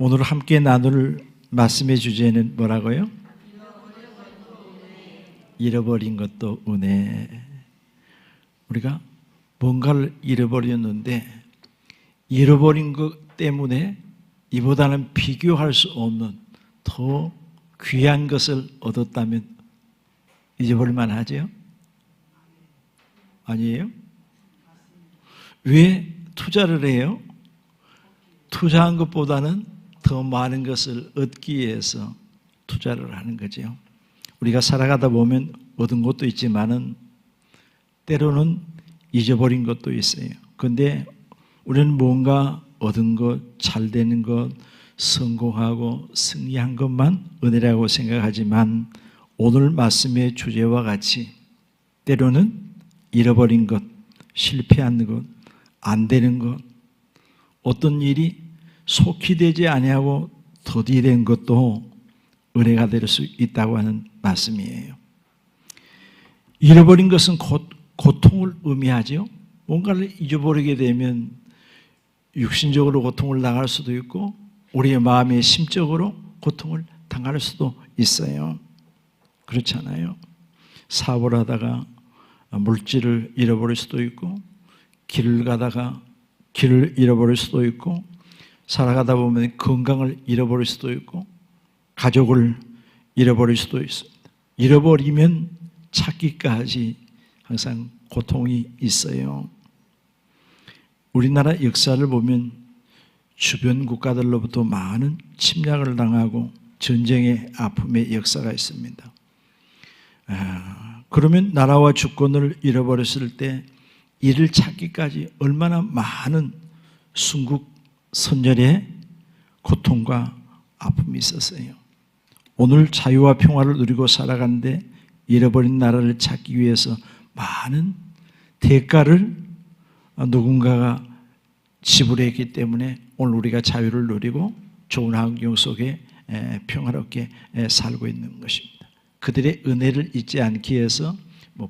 오늘 함께 나눌 말씀의 주제는 뭐라고요? 잃어버린 것도 은혜. 우리가 뭔가를 잃어버렸는데 잃어버린 것 때문에 이보다는 비교할 수 없는 더 귀한 것을 얻었다면 잊어버릴 만하죠? 아니에요? 왜 투자를 해요? 투자한 것보다는 더 많은 것을 얻기 위해서 투자를 하는 거죠. 우리가 살아가다 보면 얻은 것도 있지만은 때로는 잊어버린 것도 있어요. 그런데 우리는 뭔가 얻은 것, 잘 되는 것, 성공하고 승리한 것만 은혜라고 생각하지만 오늘 말씀의 주제와 같이 때로는 잃어버린 것, 실패한 것, 안 되는 것, 어떤 일이 속히 되지 아니하고 더디된 것도 은혜가 될 수 있다고 하는 말씀이에요. 잃어버린 것은 고통을 의미하죠. 뭔가를 잊어버리게 되면 육신적으로 고통을 당할 수도 있고 우리의 마음의 심적으로 고통을 당할 수도 있어요. 그렇잖아요. 사업을 하다가 물질을 잃어버릴 수도 있고 길을 가다가 길을 잃어버릴 수도 있고 살아가다 보면 건강을 잃어버릴 수도 있고 가족을 잃어버릴 수도 있습니다. 잃어버리면 찾기까지 항상 고통이 있어요. 우리나라 역사를 보면 주변 국가들로부터 많은 침략을 당하고 전쟁의 아픔의 역사가 있습니다. 그러면 나라와 주권을 잃어버렸을 때 이를 찾기까지 얼마나 많은 순국 선열의 고통과 아픔이 있었어요. 오늘 자유와 평화를 누리고 살아가는데 잃어버린 나라를 찾기 위해서 많은 대가를 누군가가 지불했기 때문에 오늘 우리가 자유를 누리고 좋은 환경 속에 평화롭게 살고 있는 것입니다. 그들의 은혜를 잊지 않기 위해서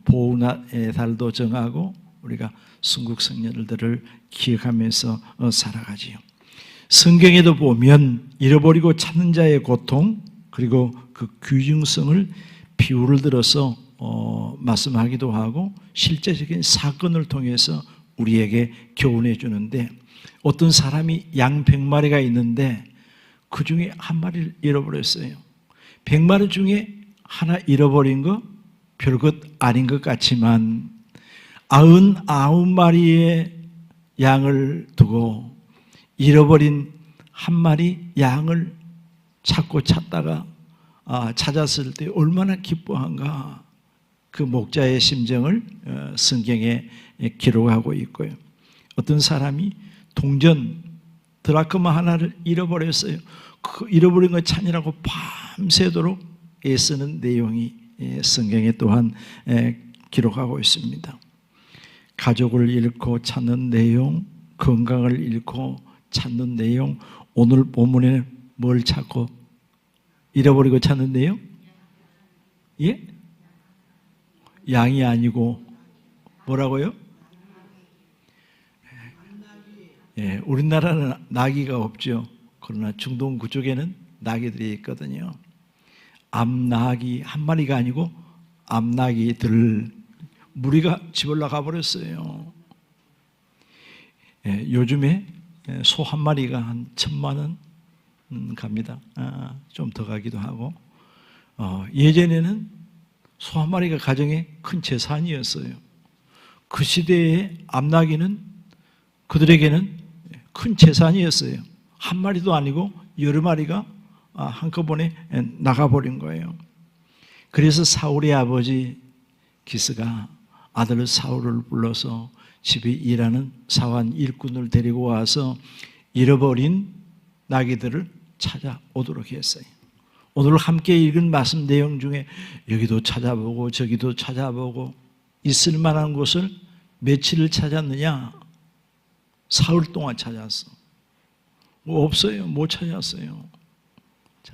보훈의 달도 정하고 우리가 순국성년들을 기억하면서 살아가지요. 성경에도 보면 잃어버리고 찾는 자의 고통 그리고 그 귀중성을 비유를 들어서 말씀하기도 하고 실제적인 사건을 통해서 우리에게 교훈해 주는데 어떤 사람이 양 100마리가 있는데 그 중에 한 마리를 잃어버렸어요. 100마리 중에 하나 잃어버린 거 별것 아닌 것 같지만 99마리의 양을 두고 잃어버린 한 마리 양을 찾다가 찾았을 때 얼마나 기뻐한가. 그 목자의 심정을 성경에 기록하고 있고요. 어떤 사람이 동전 드라크마 하나를 잃어버렸어요. 그 잃어버린 걸 찾으라고 밤새도록 애쓰는 내용이 성경에 또한 기록하고 있습니다. 가족을 잃고 찾는 내용, 건강을 잃고 찾는 내용, 오늘 본문에는 뭘 찾고 잃어버리고 찾는 내용? 예? 양이 아니고 뭐라고요? 예, 우리나라는 나귀가 없죠. 그러나 중동 그쪽에는 나귀들이 있거든요. 암나귀 한 마리가 아니고 암나귀들 무리가 집을 나가 버렸어요. 예, 요즘에 소 한 마리가 한 1,000만 원 갑니다. 좀 더 가기도 하고 예전에는 소 한 마리가 가정의 큰 재산이었어요. 그 시대의 암나귀는 그들에게는 큰 재산이었어요. 한 마리도 아니고 여러 마리가 한꺼번에 나가버린 거예요. 그래서 사울의 아버지 기스가 아들 사울을 불러서 집에 일하는 사환 일꾼을 데리고 와서 잃어버린 나귀들을 찾아오도록 했어요. 오늘 함께 읽은 말씀 내용 중에 여기도 찾아보고 저기도 찾아보고 있을 만한 곳을 며칠을 찾았느냐? 사흘 동안 찾았어. 없어요. 못 찾았어요. 자,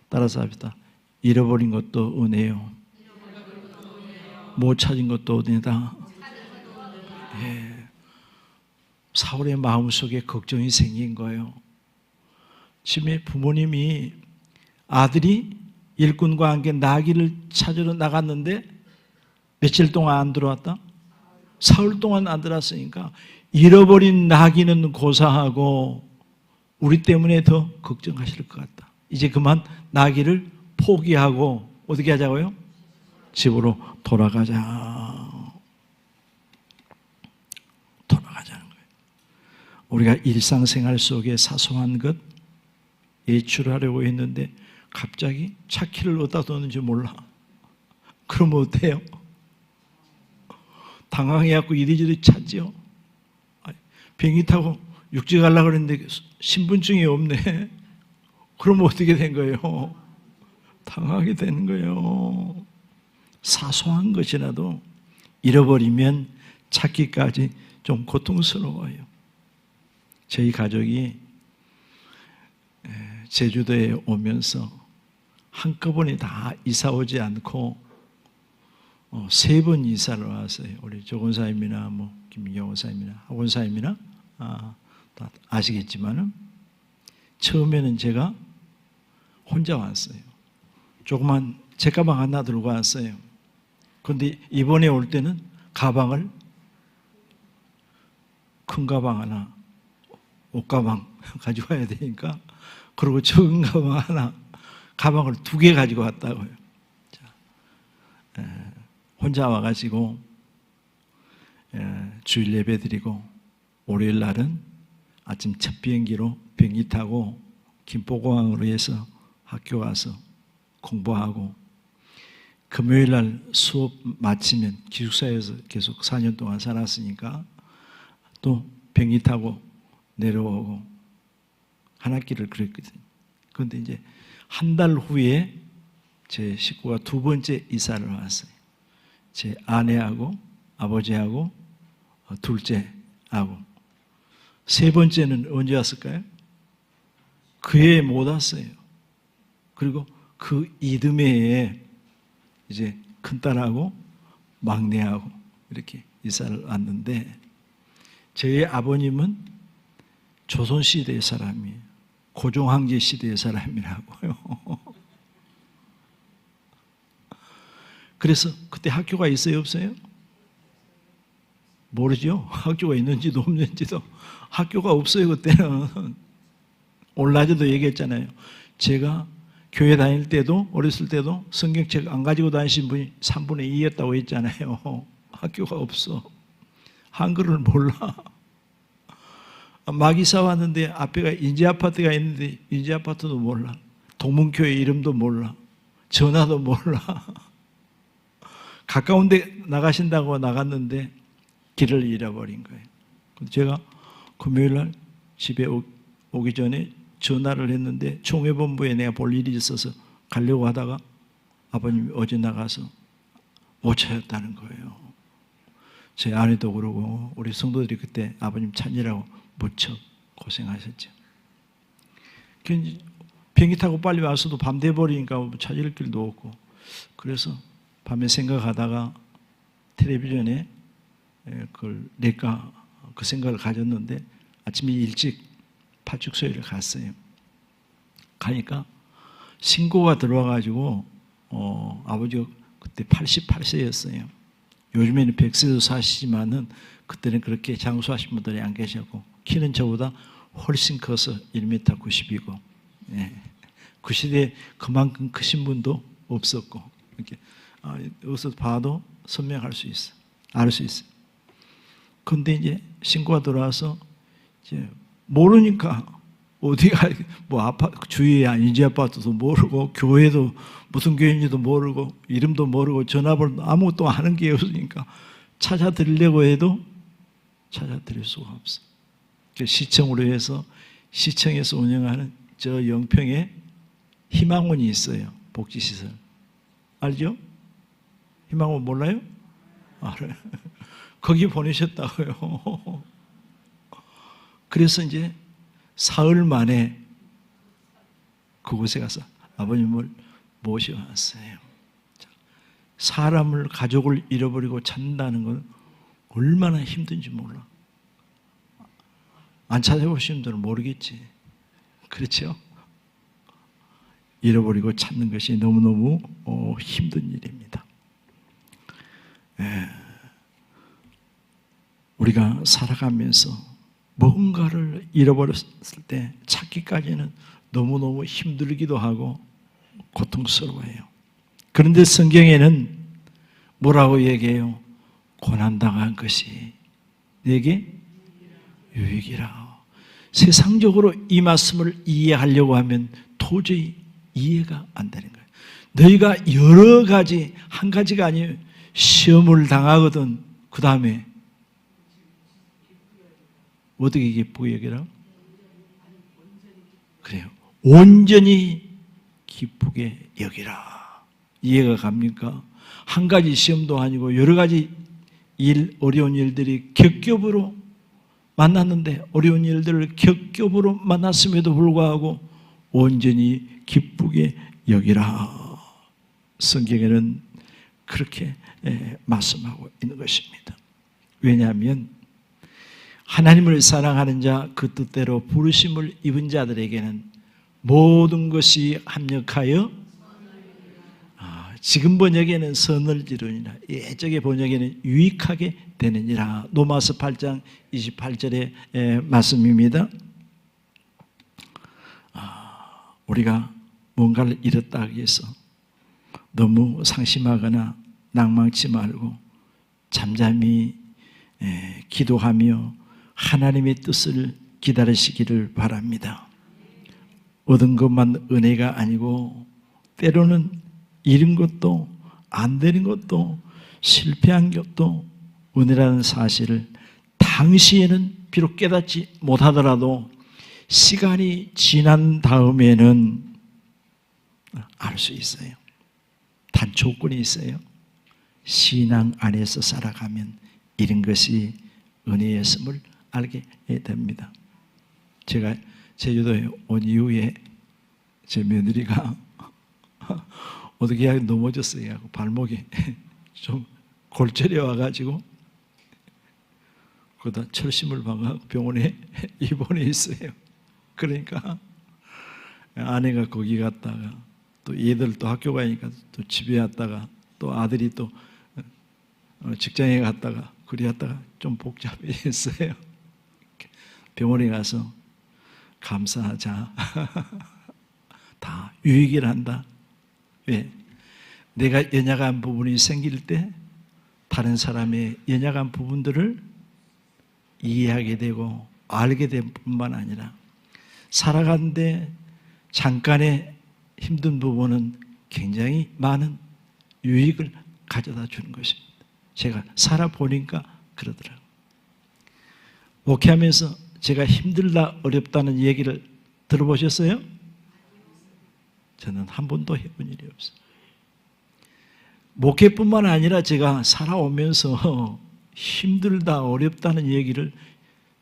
따라서 합시다. 잃어버린 것도 은혜요. 못 찾은 것도 은혜다. 예. 사울의 마음속에 걱정이 생긴 거예요. 집에 부모님이 아들이 일꾼과 함께 나귀를 찾으러 나갔는데 며칠 동안 안 들어왔다? 사흘 동안 안 들어왔으니까 잃어버린 나귀는 고사하고 우리 때문에 더 걱정하실 것 같다. 이제 그만 나귀를 포기하고 어떻게 하자고요? 집으로 돌아가자. 돌아가자는 거예요. 우리가 일상생활 속에 사소한 것 예출하려고 했는데 갑자기 차 키를 어디다 뒀는지 몰라. 그러면 어때요? 당황해갖고 이리저리 찾지요. 비행기 타고 육지 가려고 그랬는데 신분증이 없네. 그러면 어떻게 된 거예요? 당하게 되는 거예요. 사소한 것이라도 잃어버리면 찾기까지 좀 고통스러워요. 저희 가족이 제주도에 오면서 한꺼번에 다 이사 오지 않고 3번 이사를 왔어요. 우리 조건사님이나 김민경 원사님이나 학원사님이나 다 아시겠지만은 처음에는 제가 혼자 왔어요. 조그만 제 가방 하나 들고 왔어요. 그런데 이번에 올 때는 가방을 큰 가방 하나, 옷가방 가지고 와야 되니까 그리고 적은 가방 하나, 가방을 2개 가지고 왔다고요. 혼자 와가지고 주일 예배 드리고 월요일 날은 아침 첫 비행기로 비행기 타고 김포공항으로 해서 학교 가서 공부하고 금요일 날 수업 마치면 기숙사에서 계속 4년 동안 살았으니까 또 비행기 타고 내려오고 한 학기를 그랬거든요. 그런데 이제 한 달 후에 제 식구가 2번째 이사를 왔어요. 제 아내하고 아버지하고 둘째하고 3번째는 언제 왔을까요? 그 해에 못 왔어요. 그리고 그 이듬해에 이제 큰딸하고 막내하고 이렇게 이사를 왔는데 저희 아버님은 조선시대의 사람이에요. 고종황제 시대의 사람이라고요. 그래서 그때 학교가 있어요, 없어요? 모르죠. 학교가 있는지도 없는지도. 학교가 없어요, 그때는. 오늘 낮에도 얘기했잖아요. 제가 교회 다닐 때도 어렸을 때도 성경책 안 가지고 다니신 분이 3분의 2였다고 했잖아요. 학교가 없어. 한글을 몰라. 막 이사 왔는데 앞에가 인지아파트가 있는데 인지아파트도 몰라. 동문교회 이름도 몰라. 전화도 몰라. 가까운 데 나가신다고 나갔는데 길을 잃어버린 거예요. 제가 금요일 날 집에 오기 전에 전화를 했는데 총회본부에 내가 볼 일이 있어서 가려고 하다가 아버님이 어제 나가서 못 찾았다는 거예요. 제 아내도 그러고 우리 성도들이 그때 아버님 찾느라고 무척 고생하셨죠. 비행기 타고 빨리 와서도 밤 돼버리니까 찾을 길도 없고 그래서 밤에 생각하다가 텔레비전에 그걸 낼까 그 생각을 가졌는데 아침에 일찍 파출소에를 갔어요. 가니까 신고가 들어와가지고 아버지가 그때 88세였어요. 요즘에는 100세도 사시지만은 그때는 그렇게 장수하신 분들이 안 계셨고 키는 저보다 훨씬 커서 1m 90이고 그 시대에 그만큼 크신 분도 없었고 이렇게 여기서 봐도 선명할 수 있어, 알 수 있어. 그런데 이제 신고가 들어와서 이제 모르니까 어디가 주위에 인지 아파트도 모르고 교회도 무슨 교회인지도 모르고 이름도 모르고 전화번호 아무것도 아는 게 없으니까 찾아드리려고 해도 찾아드릴 수가 없어. 시청으로 해서 시청에서 운영하는 저 영평에 희망원이 있어요. 복지시설. 알죠? 희망원 몰라요? 알아요. 거기 보내셨다고요. 그래서 이제 사흘 만에 그곳에 가서 아버님을 모셔왔어요. 사람을, 가족을 잃어버리고 찾는다는 건 얼마나 힘든지 몰라. 안 찾아보신 분들은 모르겠지. 그렇죠? 잃어버리고 찾는 것이 너무너무 힘든 일입니다. 우리가 살아가면서 뭔가를 잃어버렸을 때 찾기까지는 너무너무 힘들기도 하고 고통스러워요. 그런데 성경에는 뭐라고 얘기해요? 고난당한 것이 내게 유익이라. 세상적으로 이 말씀을 이해하려고 하면 도저히 이해가 안 되는 거예요. 너희가 여러 가지, 한 가지가 아니에요. 시험을 당하거든 그 다음에 어떻게 기쁘게 여기라? 그래요. 온전히 기쁘게 여기라. 이해가 갑니까? 한 가지 시험도 아니고 여러 가지 어려운 일들이 겹겹으로 만났는데 어려운 일들을 겹겹으로 만났음에도 불구하고 온전히 기쁘게 여기라. 성경에는 그렇게 말씀하고 있는 것입니다. 왜냐하면 하나님을 사랑하는 자, 그 뜻대로 부르심을 입은 자들에게는 모든 것이 합력하여 지금 번역에는 선을 이루니라, 예적의 번역에는 유익하게 되느니라. 로마서 8장 28절의 말씀입니다. 우리가 뭔가를 잃었다 하기 위해서 너무 상심하거나 낭망치 말고 잠잠히 기도하며 하나님의 뜻을 기다리시기를 바랍니다. 얻은 것만 은혜가 아니고 때로는 잃은 것도 안 되는 것도 실패한 것도 은혜라는 사실을 당시에는 비록 깨닫지 못하더라도 시간이 지난 다음에는 알 수 있어요. 단 조건이 있어요. 신앙 안에서 살아가면 이런 것이 은혜였음을 알게 됩니다. 제가 제주도에 온 이후에 제 며느리가 어떻게 넘어졌어요. 발목이 좀 골절이 와가지고 그러다 철심을 박아 병원에 입원해 있어요. 그러니까 아내가 거기 갔다가 또 얘들 또 학교 가니까 또 집에 왔다가 또 아들이 또 직장에 갔다가 그리 갔다가 좀 복잡했어요. 병원에 가서 감사하자. 다 유익을 한다. 왜? 내가 연약한 부분이 생길 때 다른 사람의 연약한 부분들을 이해하게 되고 알게 될 뿐만 아니라 살아가는데 잠깐의 힘든 부분은 굉장히 많은 유익을 가져다 주는 것입니다. 제가 살아보니까 그러더라고요. 목회하면서 제가 힘들다 어렵다는 얘기를 들어보셨어요? 저는 한 번도 해본 일이 없어요. 목회뿐만 아니라 제가 살아오면서 힘들다 어렵다는 얘기를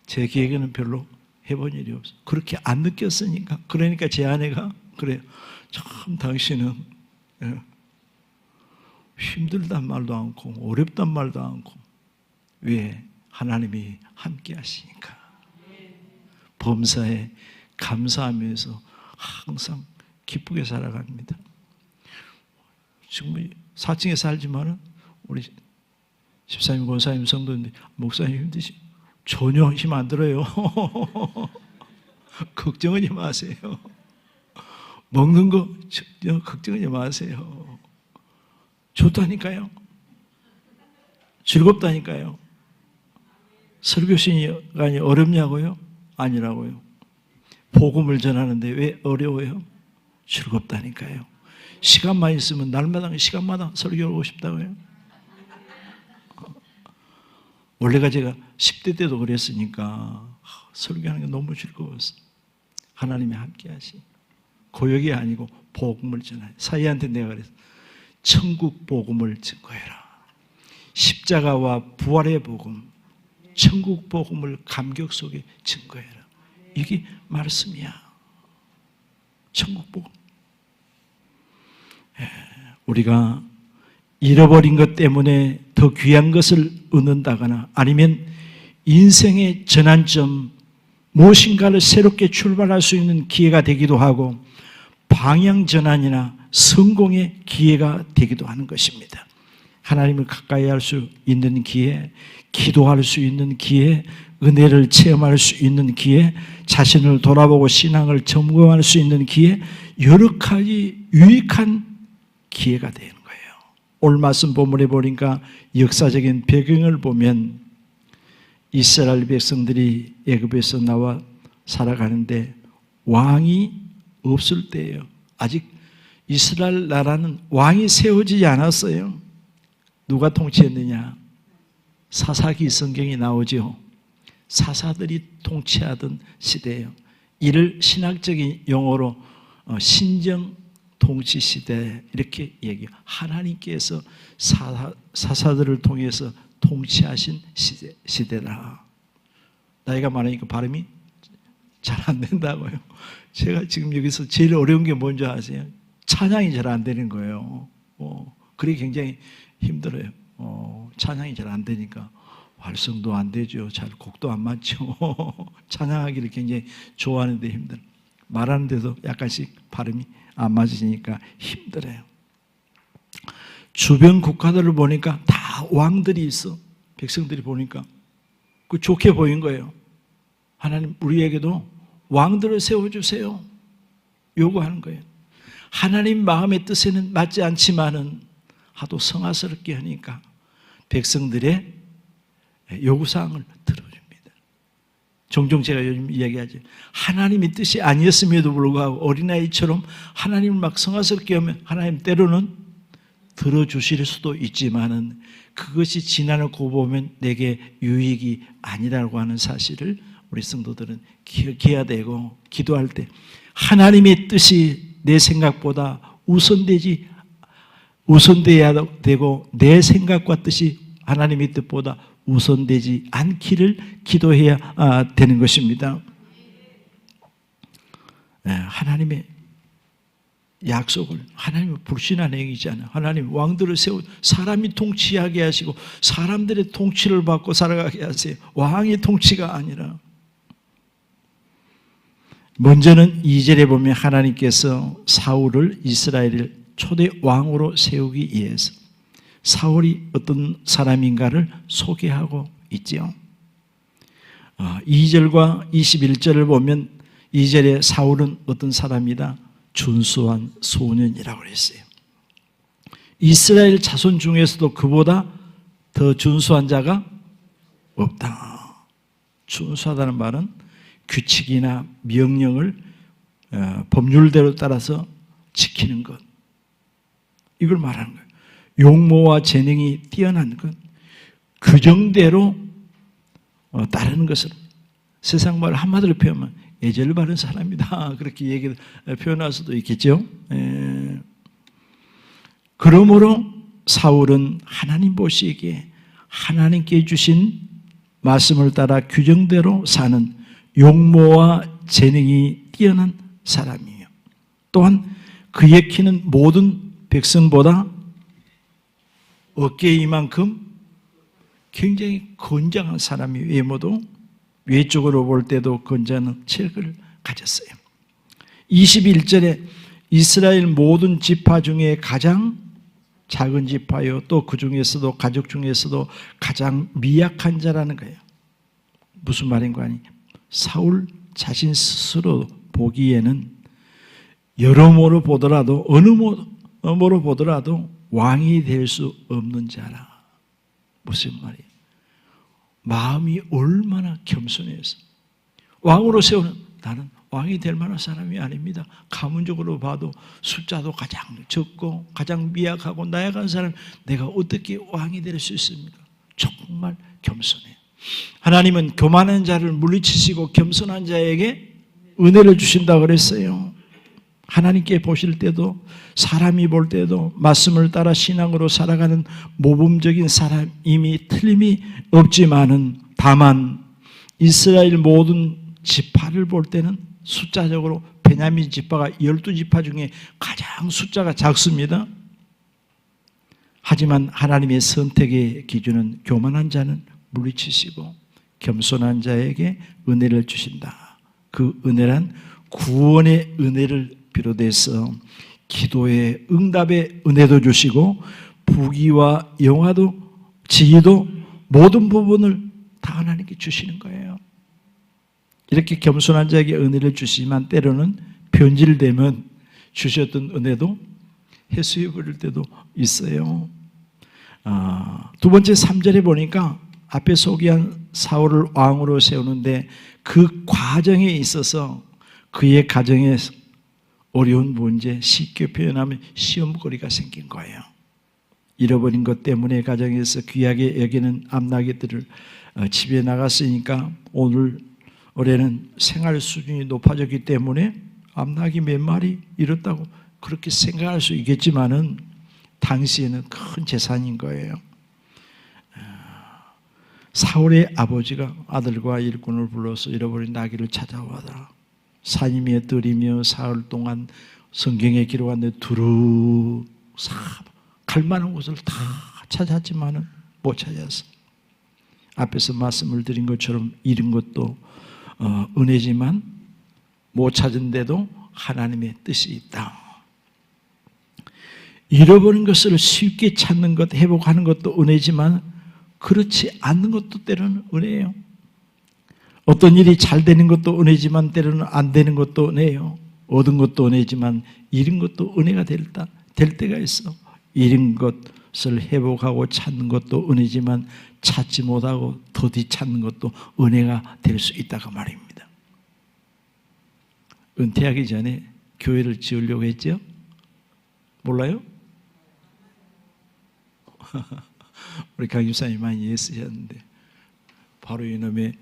제 기획에는 별로 해본 일이 없어요. 그렇게 안 느꼈으니까. 그러니까 제 아내가 그래요. 참 당신은 힘들단 말도 않고 어렵단 말도 않고. 왜? 하나님이 함께 하시니까. 범사에 감사하면서 항상 기쁘게 살아갑니다. 지금 4층에 살지만은 우리 집사님, 권사님, 성도님들 목사님 힘드시 전혀 힘 안 들어요. 걱정하지 마세요. 먹는 거 전혀 걱정하지 마세요. 좋다니까요. 즐겁다니까요. 설교 시간이 어렵냐고요? 아니라고요. 복음을 전하는데 왜 어려워요? 즐겁다니까요. 시간만 있으면 날마다 시간마다 설교하고 싶다고요. 원래가 제가 10대 때도 그랬으니까 설교하는 게 너무 즐거웠어요. 하나님이 함께 하시. 고역이 아니고 복음을 전하요. 사이한테 내가 그랬어. 천국 복음을 증거해라. 십자가와 부활의 복음, 천국 복음을 감격 속에 증거해라. 이게 말씀이야. 천국 복음. 우리가 잃어버린 것 때문에 더 귀한 것을 얻는다거나 아니면 인생의 전환점, 무엇인가를 새롭게 출발할 수 있는 기회가 되기도 하고 방향 전환이나 성공의 기회가 되기도 하는 것입니다. 하나님을 가까이 할 수 있는 기회, 기도할 수 있는 기회, 은혜를 체험할 수 있는 기회, 자신을 돌아보고 신앙을 점검할 수 있는 기회, 여러 가지 유익한 기회가 되는 거예요. 오늘 말씀 본문에 보니까 역사적인 배경을 보면 이스라엘 백성들이 애굽에서 나와 살아가는데 왕이 없을 때예요. 아직 이스라엘 나라는 왕이 세워지지 않았어요. 누가 통치했느냐? 사사기 성경이 나오죠. 사사들이 통치하던 시대예요. 이를 신학적인 용어로 신정 통치 시대 이렇게 얘기해요. 하나님께서 사사들을 통해서 통치하신 시대다. 나이가 많으니까 발음이 잘 안 된다고요. 제가 지금 여기서 제일 어려운 게 뭔지 아세요? 찬양이 잘 안 되는 거예요. 그게 굉장히 힘들어요. 찬양이 잘 안 되니까 활성도 안 되죠. 잘 곡도 안 맞죠. 찬양하기를 굉장히 좋아하는데 힘들어요. 말하는데도 약간씩 발음이 안 맞으니까 힘들어요. 주변 국가들을 보니까 다 왕들이 있어. 백성들이 보니까 그 좋게 보인 거예요. 하나님 우리에게도 왕들을 세워주세요. 요구하는 거예요. 하나님 마음의 뜻에는 맞지 않지만은 하도 성화스럽게 하니까 백성들의 요구사항을 들어줍니다. 종종 제가 요즘 이야기하죠. 하나님의 뜻이 아니었음에도 불구하고 어린아이처럼 하나님을 막 성화스럽게 하면 하나님 때로는 들어주실 수도 있지만은 그것이 지난을 보면 내게 유익이 아니라고 하는 사실을 우리 성도들은 기억해야 되고, 기도할 때 하나님의 뜻이 내 생각보다 우선돼야 되고 내 생각과 뜻이 하나님의 뜻보다 우선되지 않기를 기도해야 되는 것입니다. 하나님의 약속을 하나님을 불신한 행위잖아요. 하나님 왕들을 세워 사람이 통치하게 하시고 사람들의 통치를 받고 살아가게 하세요. 왕의 통치가 아니라. 먼저는 2절에 보면 하나님께서 사울을 이스라엘을 초대 왕으로 세우기 위해서 사울이 어떤 사람인가를 소개하고 있지요. 2절과 21절을 보면 2절에 사울은 어떤 사람이다? 준수한 소년이라고 그랬어요. 이스라엘 자손 중에서도 그보다 더 준수한 자가 없다. 준수하다는 말은 규칙이나 명령을 법률대로 따라서 지키는 것, 이걸 말하는 거예요. 용모와 재능이 뛰어난 것, 규정대로 따르는 것을 세상 말 한마디로 표현하면 예절을 바른 사람이다, 그렇게 표현할 수도 있겠죠. 그러므로 사울은 하나님 보시기에 하나님께 주신 말씀을 따라 규정대로 사는 용모와 재능이 뛰어난 사람이에요. 또한 그의 키는 모든 백성보다 어깨 이만큼 굉장히 건장한 사람이, 외모도 외적으로 볼 때도 건장한 체력을 가졌어요. 21절에 이스라엘 모든 지파 중에 가장 작은 지파요, 또 그 중에서도 가족 중에서도 가장 미약한 자라는 거예요. 무슨 말인가 하니 사울 자신 스스로 보기에는 여러모로 보더라도 어느 모로 보더라도 왕이 될 수 없는 자라. 무슨 말이에요? 마음이 얼마나 겸손해서 왕으로 세우는, 나는 왕이 될 만한 사람이 아닙니다. 가문적으로 봐도 숫자도 가장 적고 가장 미약하고 나약한 사람, 내가 어떻게 왕이 될 수 있습니까? 정말 겸손해요. 하나님은 교만한 자를 물리치시고 겸손한 자에게 은혜를 주신다고 그랬어요. 하나님께 보실 때도 사람이 볼 때도 말씀을 따라 신앙으로 살아가는 모범적인 사람임이 틀림이 없지만은, 다만 이스라엘 모든 지파를 볼 때는 숫자적으로 베냐민 지파가 12지파 중에 가장 숫자가 작습니다. 하지만 하나님의 선택의 기준은 교만한 자는 물리치시고 겸손한 자에게 은혜를 주신다. 그 은혜란 구원의 은혜를 비롯해서 기도의 응답의 은혜도 주시고 부귀와 영화도 지위도 모든 부분을 다 하나님께 주시는 거예요. 이렇게 겸손한 자에게 은혜를 주시지만 때로는 변질되면 주셨던 은혜도 해수해 버릴 때도 있어요. 두 번째 3절에 보니까 앞에 소개한 사울을 왕으로 세우는데 그 과정에 있어서 그의 가정에 어려운 문제, 쉽게 표현하면 시험거리가 생긴 거예요. 잃어버린 것 때문에 가정에서 귀하게 여기는 암나귀들을 집에 나갔으니까 올해는 생활 수준이 높아졌기 때문에 암나귀 몇 마리 잃었다고 그렇게 생각할 수 있겠지만은 당시에는 큰 재산인 거예요. 사울의 아버지가 아들과 일꾼을 불러서 잃어버린 나귀를 찾아오더라. 산 위에 들이며 사흘 동안 성경에 기록한 데 두루 갈 만한 곳을 다 찾았지만은 못 찾았어. 앞에서 말씀을 드린 것처럼 잃은 것도 은혜지만 못 찾은데도 하나님의 뜻이 있다. 잃어버린 것을 쉽게 찾는 것, 회복하는 것도 은혜지만 그렇지 않는 것도 때로는 은혜예요. 어떤 일이 잘 되는 것도 은혜지만 때로는 안 되는 것도 은혜예요. 얻은 것도 은혜지만 잃은 것도 은혜가 될 때가 있어. 잃은 것을 회복하고 찾는 것도 은혜지만 찾지 못하고 더디 찾는 것도 은혜가 될 수 있다고 말입니다. 은퇴하기 전에 교회를 지으려고 했죠? 몰라요? 우리 강 집사님이 많이 애쓰셨는데 바로 이놈의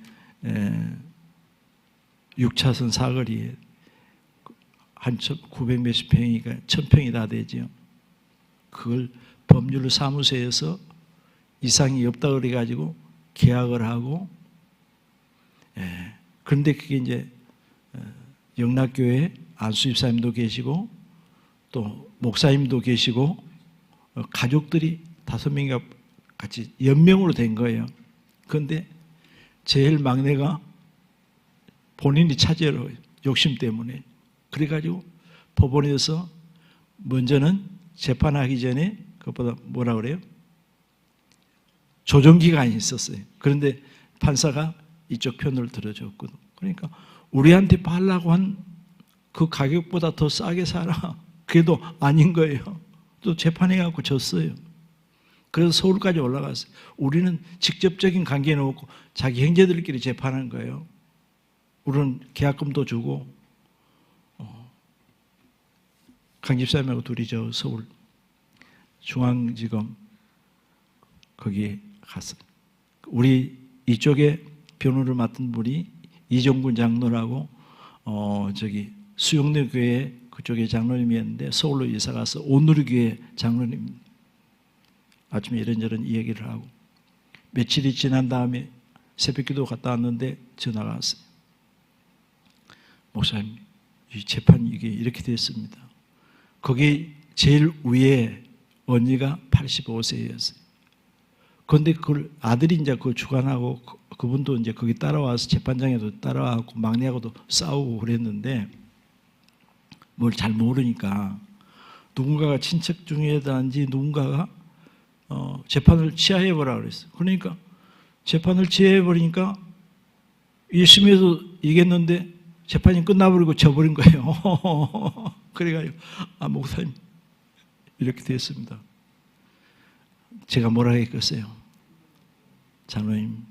6차선 사거리에 한 900 몇십 평이니까 1000평이 다 되죠. 그걸 법률사무소에서 이상이 없다 그래가지고 계약을 하고, 그런데 그게 이제 영락교회 안수집사님도 계시고 또 목사님도 계시고 가족들이 5명이 같이 연명으로 된 거예요. 그런데 제일 막내가 본인이 차지하려고 욕심 때문에 그래가지고 법원에서 먼저는 재판하기 전에 그것보다 뭐라 그래요? 조정기간이 있었어요. 그런데 판사가 이쪽 편을 들어줬거든. 그러니까 우리한테 팔라고 한 그 가격보다 더 싸게 사라. 그래도 아닌 거예요. 또 재판해갖고 졌어요. 그래서 서울까지 올라갔어요. 우리는 직접적인 관계는 없고 자기 형제들끼리 재판한 거예요. 우리는 계약금도 주고 강 집사님하고 둘이 저 서울 중앙지검 거기 갔어요. 우리 이쪽에 변호를 맡은 분이 이종군 장로라고 저기 수영대 교회 그쪽에 장로님이었는데 서울로 이사 가서 온누리교회 장로님. 아침에 이런저런 이야기를 하고 며칠이 지난 다음에 새벽기도 갔다 왔는데 전화가 왔어요. 목사님, 이 재판 이게 이렇게 됐습니다. 거기 제일 위에 언니가 85세였어요. 그런데 그걸 아들이 이제 그걸 주관하고 그분도 이제 거기 따라와서 재판장에도 따라와고 막내하고도 싸우고 그랬는데 뭘 잘 모르니까 누군가가 친척 중에든지 누군가가 재판을 취하해보라 그랬어요. 그러니까 재판을 취하해버리니까 1심에도 이겼는데 재판이 끝나버리고 져버린 거예요. 그래가지고 목사님 이렇게 됐습니다. 제가 뭐라 했겠어요? 장로님,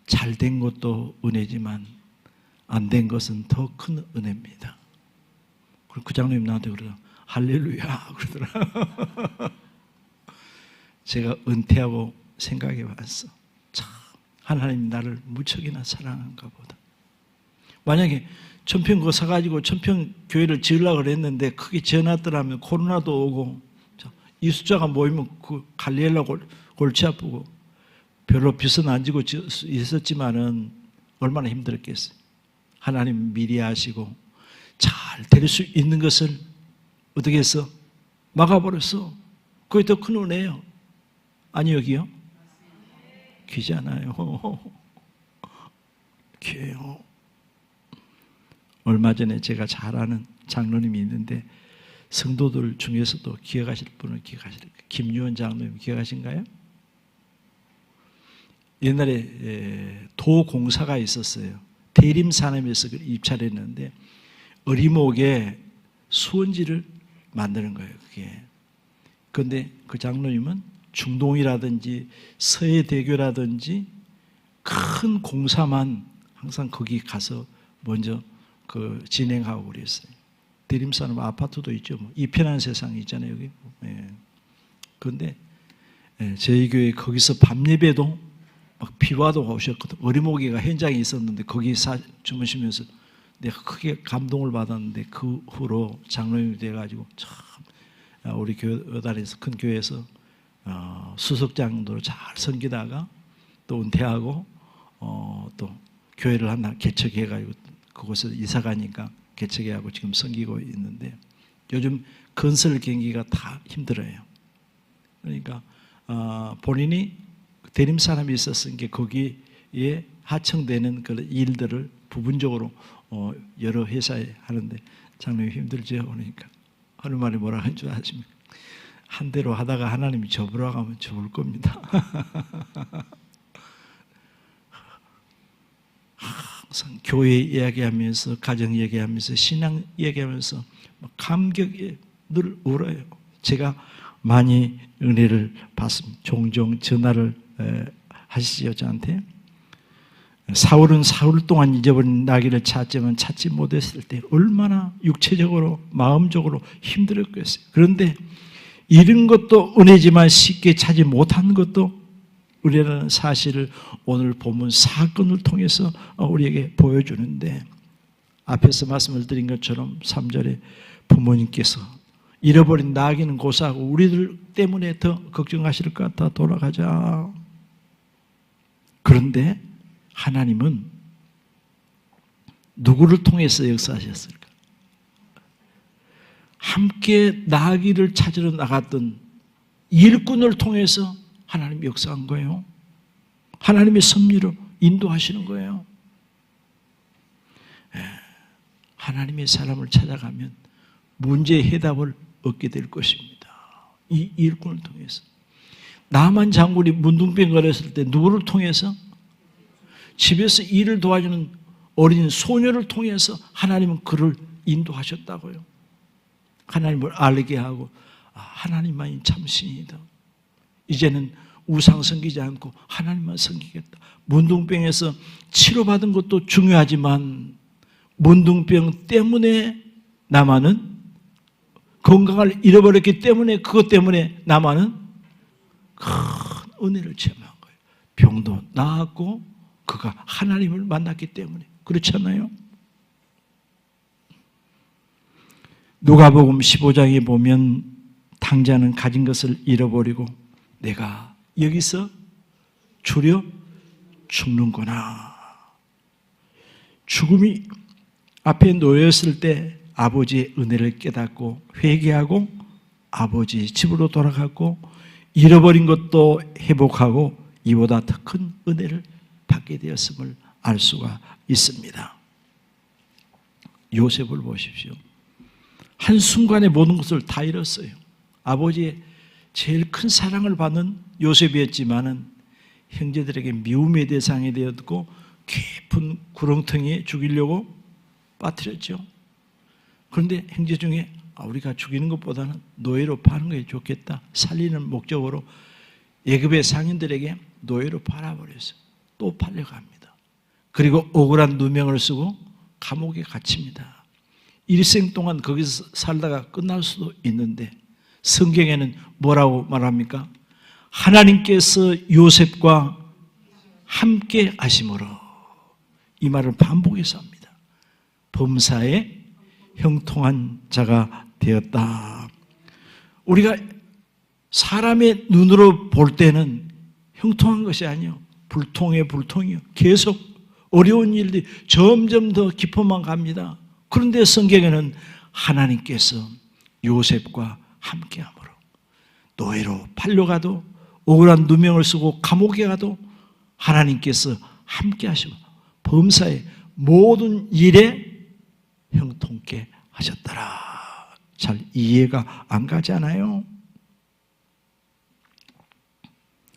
잘 된 것도 은혜지만 안 된 것은 더 큰 은혜입니다. 그리고 그 장로님 나한테 그러더라. 할렐루야 그러더라. 제가 은퇴하고 생각해 봤어. 참 하나님 나를 무척이나 사랑한가 보다. 만약에 1000평 그거 사가지고 1000평 교회를 지으려고 그랬는데 크게 지어놨더라면 코로나도 오고 이 숫자가 모이면 그 관리하려고 골치 아프고 별로 빚은 안 지고 있었지만은 얼마나 힘들었겠어요. 하나님 미리 아시고 잘 될 수 있는 것을 어떻게 했어? 막아버렸어. 그게 더 큰 은혜예요. 아니 여기요? 귀잖아요. 귀해요. 얼마 전에 제가 잘 아는 장로님이 있는데 성도들 중에서도 기억하실 분은 기억하실 거예요. 김유원 장로님 기억하신가요? 옛날에 도공사가 있었어요. 대림산업에서 입찰했는데 어리목에 수원지를 만드는 거예요. 그게. 그런데 그 장로님은 중동이라든지 서해대교라든지 큰 공사만 항상 거기 가서 먼저 진행하고 그랬어요. 대림산업 아파트도 있죠. 뭐 이편한 세상이 있잖아요. 여기. 그런데 저희 교회 거기서 밤 예배도 막 비와도 오셨거든. 어리목이가 현장에 있었는데 거기 주무시면서 내가 크게 감동을 받았는데 그 후로 장로님이 돼가지고 참 우리 교단에서 큰 교회에서 수석장로로 잘 섬기다가 또 은퇴하고 또 교회를 하나 개척해가지고 그곳에 이사 가니까 개척해하고 지금 섬기고 있는데 요즘 건설 경기가 다 힘들어요. 그러니까 본인이 대림산업이 있었으니까 거기에 하청되는 그런 일들을 부분적으로 여러 회사에 하는데 장로님 힘들죠. 그러니까 어느 말이 뭐라 하는 줄 아십니까? 한 대로 하다가 하나님이 접으러 가면 접을 겁니다. 항상 교회 이야기하면서 가정 얘기하면서 신앙 얘기하면서 감격에 늘 울어요. 제가 많이 은혜를 받습니다. 종종 전화를 하시죠 저한테. 사울은 사울 동안 잊어버린 나귀를 찾지만 찾지 못했을 때 얼마나 육체적으로 마음적으로 힘들었겠어요. 그런데 잃은 것도 은혜지만 쉽게 찾지 못한 것도 은혜라는 사실을 오늘 본문 사건을 통해서 우리에게 보여주는데 앞에서 말씀을 드린 것처럼 3절에 부모님께서 잃어버린 나귀는 고사하고 우리들 때문에 더 걱정하실 것 같아 돌아가자. 그런데 하나님은 누구를 통해서 역사하셨을까? 함께 나귀를 찾으러 나갔던 일꾼을 통해서 하나님이 역사한 거예요. 하나님의 섭리로 인도하시는 거예요. 하나님의 사람을 찾아가면 문제의 해답을 얻게 될 것입니다. 이 일꾼을 통해서. 나만 장군이 문둥병 걸렸을 때 누구를 통해서? 집에서 일을 도와주는 어린 소녀를 통해서 하나님은 그를 인도하셨다고요. 하나님을 알게 하고 하나님만이 참 신이다. 이제는 우상 섬기지 않고 하나님만 섬기겠다. 문둥병에서 치료받은 것도 중요하지만 문둥병 때문에 나만은 건강을 잃어버렸기 때문에 그것 때문에 나만은 큰 은혜를 체험한 거예요. 병도 나았고 그가 하나님을 만났기 때문에. 그렇지 않나요? 누가복음 15장에 보면 탕자는 가진 것을 잃어버리고 내가 여기서 주려 죽는구나. 죽음이 앞에 놓였을 때 아버지의 은혜를 깨닫고 회개하고 아버지 집으로 돌아갔고 잃어버린 것도 회복하고 이보다 더 큰 은혜를 받게 되었음을 알 수가 있습니다. 요셉을 보십시오. 한순간에 모든 것을 다 잃었어요. 아버지의 제일 큰 사랑을 받는 요셉이었지만은 형제들에게 미움의 대상이 되었고 깊은 구렁텅이에 죽이려고 빠뜨렸죠. 그런데 형제 중에 우리가 죽이는 것보다는 노예로 파는 게 좋겠다. 살리는 목적으로 애굽의 상인들에게 노예로 팔아버렸어요. 또 팔려갑니다. 그리고 억울한 누명을 쓰고 감옥에 갇힙니다. 일생 동안 거기서 살다가 끝날 수도 있는데 성경에는 뭐라고 말합니까? 하나님께서 요셉과 함께 하심으로 이 말을 반복해서 합니다. 범사에 형통한 자가 되었다. 우리가 사람의 눈으로 볼 때는 형통한 것이 아니요 불통이요. 계속 어려운 일들이 점점 더 깊어만 갑니다. 그런데 성경에는 하나님께서 요셉과 함께함으로 노예로 팔려가도 억울한 누명을 쓰고 감옥에 가도 하나님께서 함께하시고 범사의 모든 일에 형통케 하셨더라. 잘 이해가 안 가잖아요.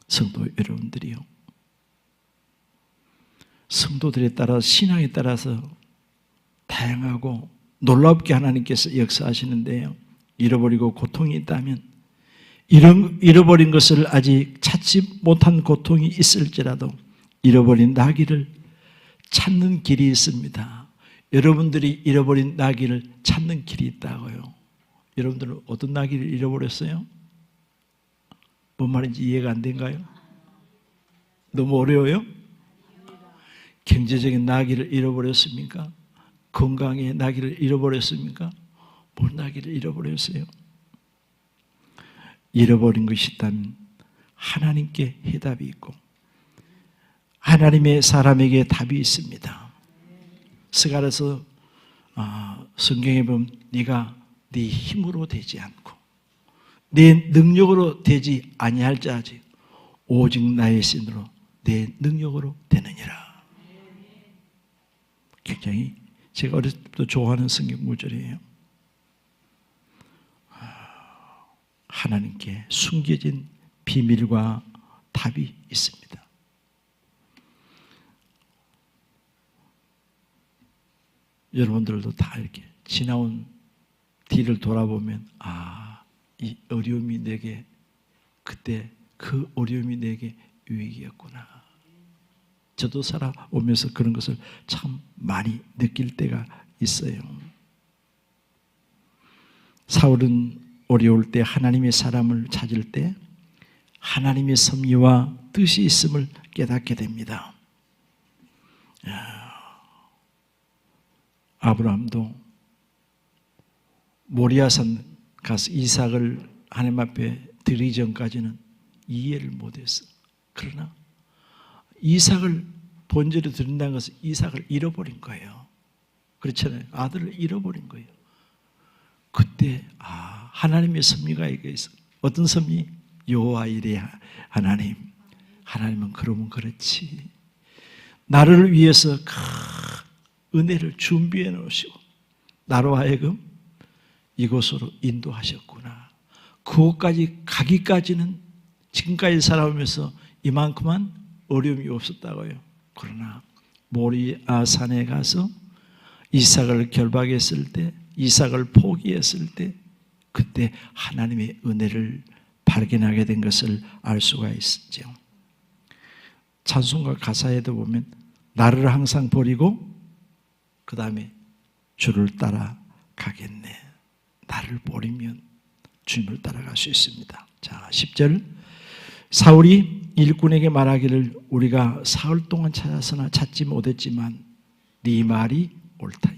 성도 여러분들이요, 성도들에 따라 신앙에 따라서 다양하고 놀랍게 하나님께서 역사하시는데요, 잃어버리고 고통이 있다면 잃어버린 것을 아직 찾지 못한 고통이 있을지라도 잃어버린 나귀를 찾는 길이 있습니다. 여러분들이 잃어버린 나귀를 찾는 길이 있다고요. 여러분들은 어떤 나귀를 잃어버렸어요? 뭔 말인지 이해가 안 된가요? 너무 어려워요? 경제적인 나귀를 잃어버렸습니까? 건강의 나귀를 잃어버렸습니까? 뭔 나귀를 잃어버렸어요? 잃어버린 것이 있다면 하나님께 해답이 있고 하나님의 사람에게 답이 있습니다. 스가랴서 성경에 보면 네가 네 힘으로 되지 않고 내 능력으로 되지 아니할지라도 오직 나의 신으로 내 능력으로 되느니라. 굉장히 제가 어렸을 때부터 좋아하는 성경 구절이에요. 하나님께 숨겨진 비밀과 답이 있습니다. 여러분들도 다 이렇게 지나온 뒤를 돌아보면 이 어려움이 내게 그때 그 어려움이 내게 유익이었구나. 저도 살아오면서 그런 것을 참 많이 느낄 때가 있어요. 사울은 어려울 때 하나님의 사람을 찾을 때 하나님의 섭리와 뜻이 있음을 깨닫게 됩니다. 아브라함도 모리아산 가서 이삭을 하나님 앞에 드리기 전까지는 이해를 못했어. 그러나 이삭을 본전에 드린다는 것은 이삭을 잃어버린 거예요. 그렇잖아요. 아들을 잃어버린 거예요. 그때 하나님의 섭리가 이게 있어. 어떤 섭리? 여호와 이레 하나님은 그러면 그렇지. 나를 위해서 큰 은혜를 준비해 놓으시고 나로 하여금 이곳으로 인도하셨구나. 그곳까지 가기까지는 지금까지 살아오면서 이만큼만 어려움이 없었다고요. 그러나 모리아산에 가서 이삭을 결박했을 때, 이삭을 포기했을 때 그때 하나님의 은혜를 발견하게 된 것을 알 수가 있죠. 찬송가 가사에도 보면 나를 항상 버리고 그 다음에 주를 따라가겠네. 나를 버리면 주님을 따라갈 수 있습니다. 자, 10절 사울이 일꾼에게 말하기를 우리가 사흘 동안 찾아서나 찾지 못했지만 네 말이 옳다니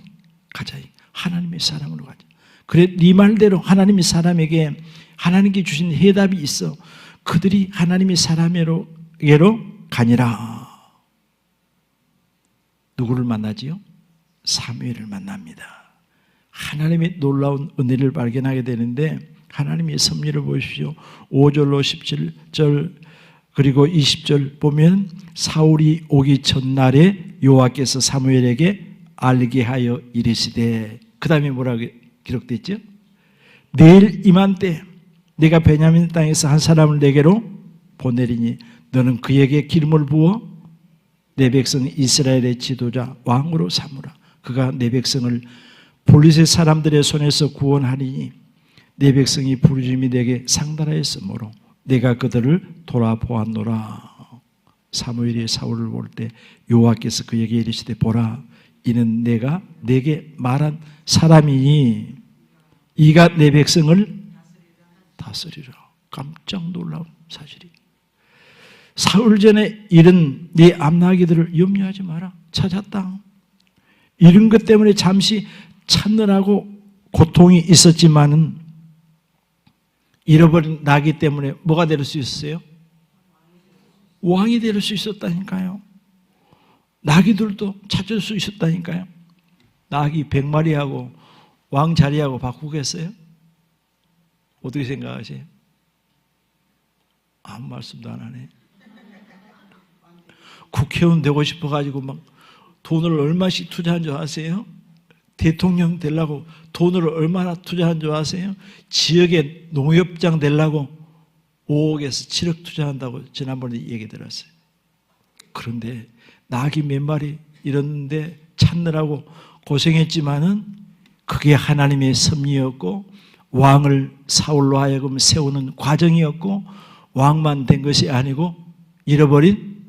가자. 하나님의 사람으로 가자. 그래, 네 말대로 하나님의 사람에게 하나님께 주신 해답이 있어. 그들이 하나님의 사람에게로 가니라. 누구를 만나지요? 사무엘을 만납니다. 하나님의 놀라운 은혜를 발견하게 되는데 하나님의 섭리를 보십시오. 5절로 17절 그리고 20절 보면 사울이 오기 전날에 여호와께서 사무엘에게 알게 하여 이르시되 그 다음에 뭐라고 기록되어 있죠? 내일 이맘때 내가 베냐민 땅에서 한 사람을 내게로 보내리니 너는 그에게 기름을 부어 내 백성 이스라엘의 지도자 왕으로 삼으라. 그가 내 백성을 블레셋 사람들의 손에서 구원하리니 내 백성이 부르짖음이 내게 상달하였으므로 내가 그들을 돌아보았노라. 사무엘이 사울을 볼 때 여호와께서 그에게 이르시되 보라 이는 내가 내게 말한 사람이니 이가 내 백성을 다스리라. 깜짝 놀라운 사실이. 사흘 전에 잃은 네 암나귀들을 염려하지 마라. 찾았다. 잃은 것 때문에 잠시 찾느라고 고통이 있었지만은 잃어버린 나귀 때문에 뭐가 될 수 있었어요? 왕이 될 수 있었다니까요. 나귀들도 찾을 수 있었다니까요. 나귀 100마리하고 왕 자리하고 바꾸겠어요? 어떻게 생각하세요? 아무 말씀도 안 하네. 국회의원 되고 싶어가지고 막 돈을 얼마씩 투자한 줄 아세요? 대통령 되려고 돈을 얼마나 투자한 줄 아세요? 지역에 농협장 되려고 5억에서 7억 투자한다고 지난번에 얘기 들었어요. 그런데 낙이 몇 마리 이랬는데 찾느라고 고생했지만은 그게 하나님의 섭리였고 왕을 사울로 하여금 세우는 과정이었고 왕만 된 것이 아니고 잃어버린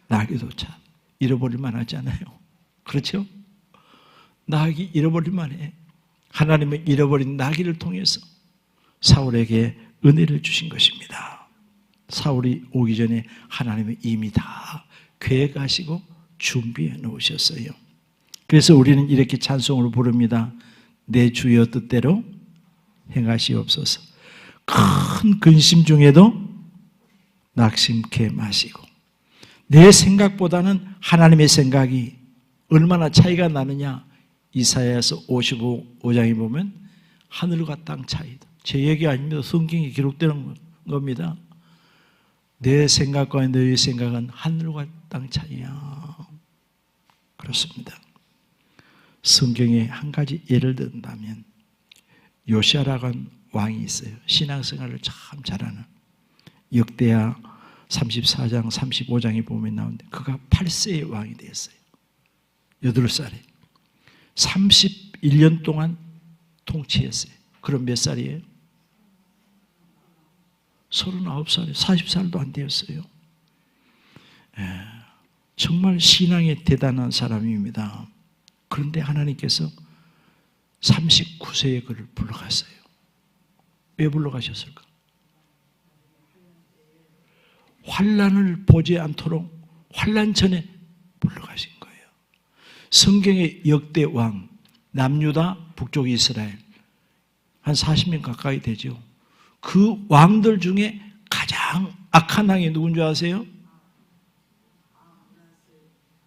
나귀도 참 잃어버릴 만하잖아요. 그렇죠? 나귀 잃어버릴 만해. 하나님은 잃어버린 나귀를 통해서 사울에게 은혜를 주신 것입니다. 사울이 오기 전에 하나님은 이미 다 계획하시고 준비해 놓으셨어요. 그래서 우리는 이렇게 찬송으로 부릅니다. 내 주여 뜻대로 행하시옵소서. 큰 근심 중에도 낙심케 마시고 내 생각보다는 하나님의 생각이 얼마나 차이가 나느냐. 이사야서 55장에 보면 하늘과 땅 차이다. 제 얘기 아닙니다. 성경에 기록되는 겁니다. 내 생각과 너의 생각은 하늘과 땅 차이야. 그렇습니다. 성경에 한 가지 예를 든다면 요시아라고 하는 왕이 있어요. 신앙생활을 참 잘하는. 역대하 34장 35장에 보면 나오는데 그가 8세의 왕이 되었어요. 8살에 31년 동안 통치했어요. 그럼 몇 살이에요? 39살이에요. 40살도 안 되었어요. 정말 신앙에 대단한 사람입니다. 그런데 하나님께서 39세에 그를 불러갔어요. 왜 불러가셨을까? 환난을 보지 않도록 환난 전에 불러가신 거예요. 성경의 역대 왕, 남유다, 북쪽 이스라엘 한 40명 가까이 되죠. 그 왕들 중에 가장 악한 왕이 누군지 아세요?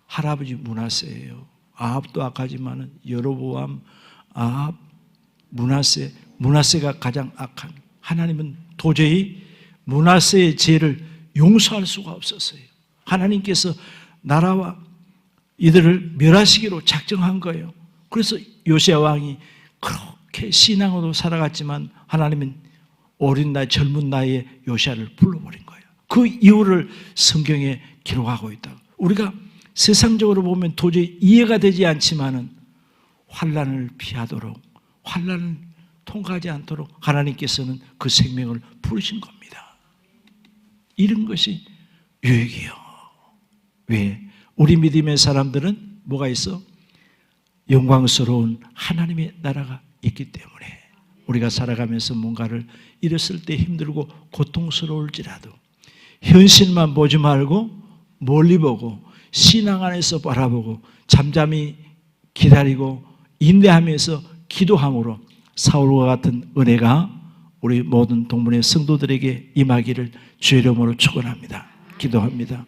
할아버지 므낫세예요. 아합도 악하지만은 여로보암, 아합, 므낫세가 가장 악한. 하나님은 도저히 므낫세의 죄를 용서할 수가 없었어요. 하나님께서 나라와 이들을 멸하시기로 작정한 거예요. 그래서 요시야 왕이 그렇게 신앙으로 살아갔지만 하나님은 어린 나이, 젊은 나이에 요시야를 불러버린 거예요. 그 이유를 성경에 기록하고 있다. 우리가 세상적으로 보면 도저히 이해가 되지 않지만은 환난을 피하도록, 환난을 통과하지 않도록 하나님께서는 그 생명을 부르신 겁니다. 이런 것이 유익이요. 왜? 우리 믿음의 사람들은 뭐가 있어? 영광스러운 하나님의 나라가 있기 때문에 우리가 살아가면서 뭔가를 잃었을 때 힘들고 고통스러울지라도 현실만 보지 말고 멀리 보고 신앙 안에서 바라보고 잠잠히 기다리고 인내하면서 기도함으로 사울과 같은 은혜가 우리 모든 동문의 성도들에게 임하기를 주의 이름으로 축원합니다. 기도합니다.